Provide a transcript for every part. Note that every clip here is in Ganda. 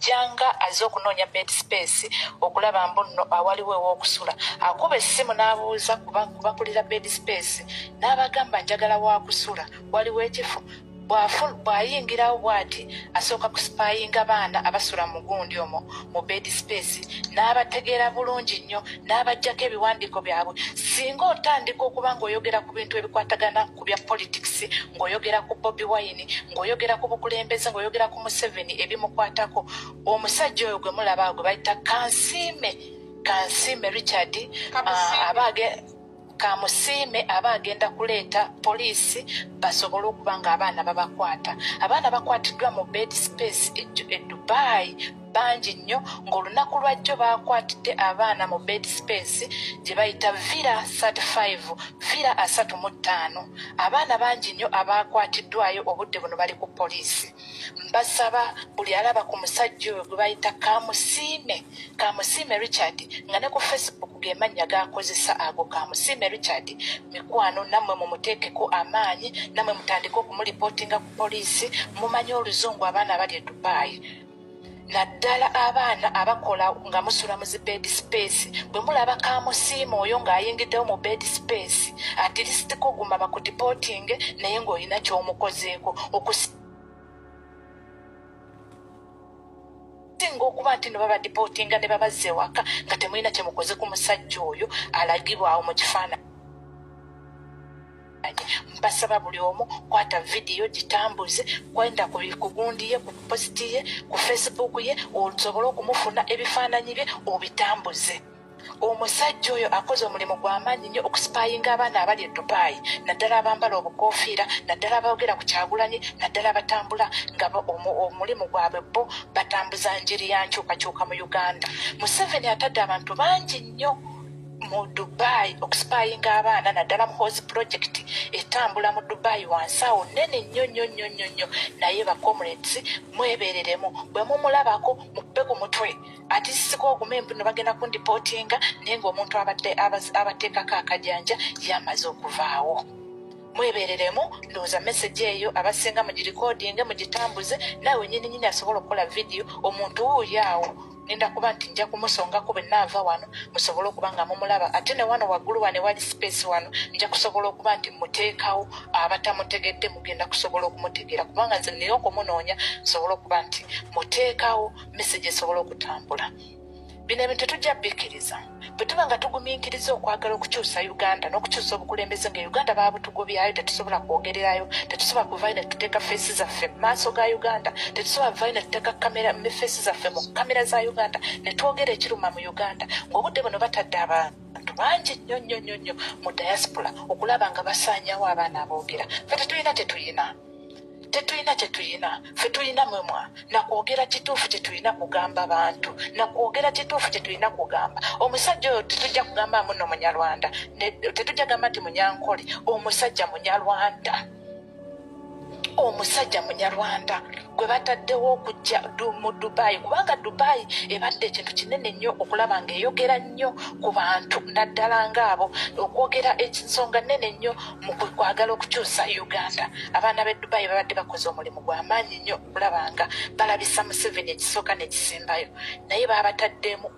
ajjanga azze okunoonya bed space okulaba mbuno awaliwo ew'okusula akuba essimu n'abuuza kubakulira bed space n'abagamba njagala waakusula waliwo ekifo bw'ayingirawo bw'ati asooka kusipayinga baana abasula mu gundi omwo mu bed space n'abategeera bulungi nnyo n'abaggyako ebiwandiiko byabwe singa otandika okuba ng'oyogera ku bintu ebikwatagana ku bya politics ng'oyogera ku Bobi Wine ng'oyogera ku bukulembeze ng'oyogera ku Museveni ebimukwatako omusajja oyo gwe mulaba gwe bayita Kansiime Richard Kamusiime aba agenda kuleeta poliisi basobole okuba nga abaana babakwata. Abaana bakwatiddwa mu bed space e Dubai bangi nnyo ng'olunaku lwajjo bakwatidde abaana mu bed space gye bayita Villa 35 Villa 35 abaana bangi nnyo abakwatiddwayo obudde buno bali ku poliisi. Mbasaba buli alaba ku musajja oyo gwe bayita Kamusiime Richard nga ne ku Facebook gemannya gakozesa ago Kamusiime Richard mikwano nammwe mumuteekeko amaanyi nammwe mutandike okumulipootinga ku poliisi mumanye oluzungu abaana bali e Dubai. Naddala abaana abakola nga musula mu bed space bwe mulaba Kamusiime oyo ng'ayingiddewo mu bed space at least koguma bakudipootinge naye ng'olina ky'omukozeeko singa okuba nti ne babadipootinga ne babazza ewaka nga temulina kye mukoze ku musajja oyo alagibwawo mu kifaananyi. Mbasaba buli omu kwata vidiyo gitambuze kwenda ku gundi ye ku positi ye ku Facebook ye osobole okumufuna ebifaananyi bye obitambuze. Omusajja oyo akoze omulimu gw'amaanyi nnyo okusipayinga abaana abali e Dubai naddala abambala obukoofiira naddala abaogera ku Kyagulanyi naddala abatambula nga omulimu gwabwe bo batambuza njiri ya nkyukakyuka mu Uganda. Museveni atadde abantu bangi nnyo mu Dubai okusipayinga abaana naddala mu Hozi Project etambula mu Dubai wansi awo nnene nnyo naye ba comrades mwebereremu bwe mumulabako muppe ku mutwe ati siko ogume mpino bagenda kundipootinga naye ng'omuntu abateekako akajanja yamaze okuvaawo. Mwebereremu ndowooza message eyo abasinga mugirikodinge mugitambuze naawe nnyini asobola okukola vidiyo omuntu wuuyo awo nenda kuba nti nja kumusongako bwe naava wano musobole okuba nga mumulaba ate ne wano waggulu wane wali space wano nja kusobola okuba nti muteekawo abatamutegedde mugenda kusobola okumutegeera kubanga nze nina okumunoonya nsobole okuba nti muteekawo message esobole okutambula. Bino ebintu tetujja bikkiriza bwe tuba nga tugumiikiriza okwagala okukyusa Uganda n'okukyusa obukulembeze nga Uganda baabutugobyayo tetusobola kwogererayo tetusobola kuvaayo ne tuteeka feesi zaffe mu maaso ga Uganda tetusobola kuvaayo ne tuteeka kamera feesi zaffe mu kamera za Uganda ne twogera ekiruma mu Uganda ng'obudde buno batadde abantu bangi nnyo mu diaspora okulaba nga basaanyawo abaana aboogera ffe tetulina kyetulina ffe tulina mwemwa nakwogera kituufu kyetulina kugamba bantu nakwogera kituufu kyetulina kugamba omusajja oyo tetujja kugamba muno Munyarwanda tetujja gamba nti Munyankole omusajja Munyarwanda gwe bataddewo okujja mu Dubai kubanga Dubai ebadde ekintu kinene nnyo okulaba ng'eyogera nnyo ku bantu naddala ng'abo okwogera ensonga nnene nnyo mu kwagala okukyusa Uganda. Abaana b'e Dubai babadde bakoze omulimu gw'amaanyi nnyo okulaba nga balabisa Museveni ekisooka n'ekisembayo naye baabataddemu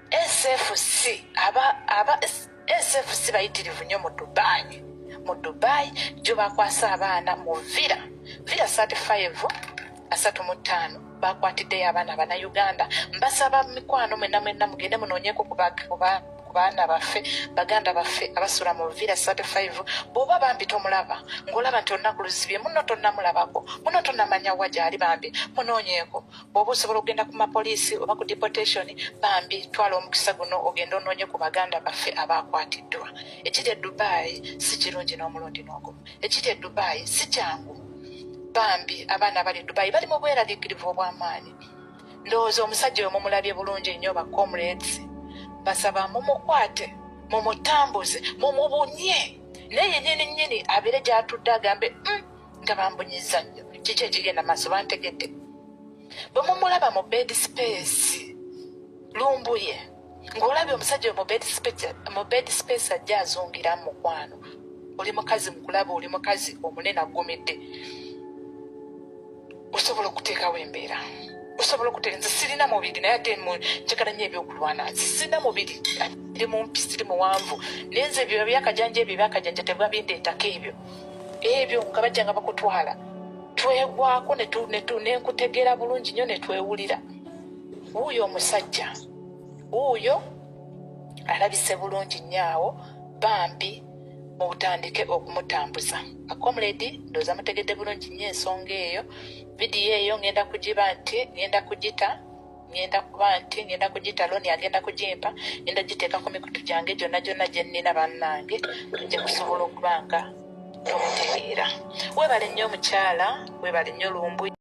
SFC SFC bayitirivu nnyo mu Dubai gyo bakwasa abaana mu Villa 35 bakwatiddeyo abaana Bannayuganda. Mbasaba mikwano mwenna mugende munoonyeko ku baana baffe baganda baffe abasula mu Villa 35 bw'oba bambi tomulaba ng'olaba nti olunaku luzibye muno tonnamulabako muno tonnamanya wa gy'ali bambi munoonyeeko bw'oba osobola okugenda ku mapoliisi oba ku deportation bambi twala omukisa guno ogenda onoonye ku baganda baffe abaakwatiddwa. Ekiri e Dubai si kirungi n'omulundi n'ogumu ekiri e Dubai si kyangu bambi abaana bali Dubai bali mu bweraliikirivu obw'amaanyi. Ndowooza omusajja oyo mumulabye bulungi nnyo ba comrades basaba mumukwate mumutambuze mumubunye naye nnyini abeere gy'atudde agambe nga bambunyiza nnyo kiki ekigenda maaso bantegedde. Bwe mumulaba mu bed space lumbuye ng'olabye omusajja mu bed space ajja azungira mu mukwano oli mukazi mukulaba oli mukazi omunene aggumidde osobola okuteekawo embeera osobola okuterenza sirina mubiri naye ate njagala nnyo ebyokulwana sirina mubiri iri mumpi siri muwanvu naye nze ebyo byakajanja ebyo byakajanja tebwabindeetako ebyo nga bajja nga bakutwala twegwako nenkutegeera bulungi nnyo netwewulira wuuyo omusajja wuuyo alabise bulungi nnyo awo bambi mutandike okumutambuza akomuledi ndooza mutegedde bulungi nnyo ensonga eyo vidiyo eyo ngenda kugiba nti ngenda kugita loni agenda kugimpa ngenda giteeka ku mikutu gyange gyonna gye nnina bannange tujja kusobola okuba nga tumutegeera. Weebale nnyo omukyala, weebale nnyo Lumbwe.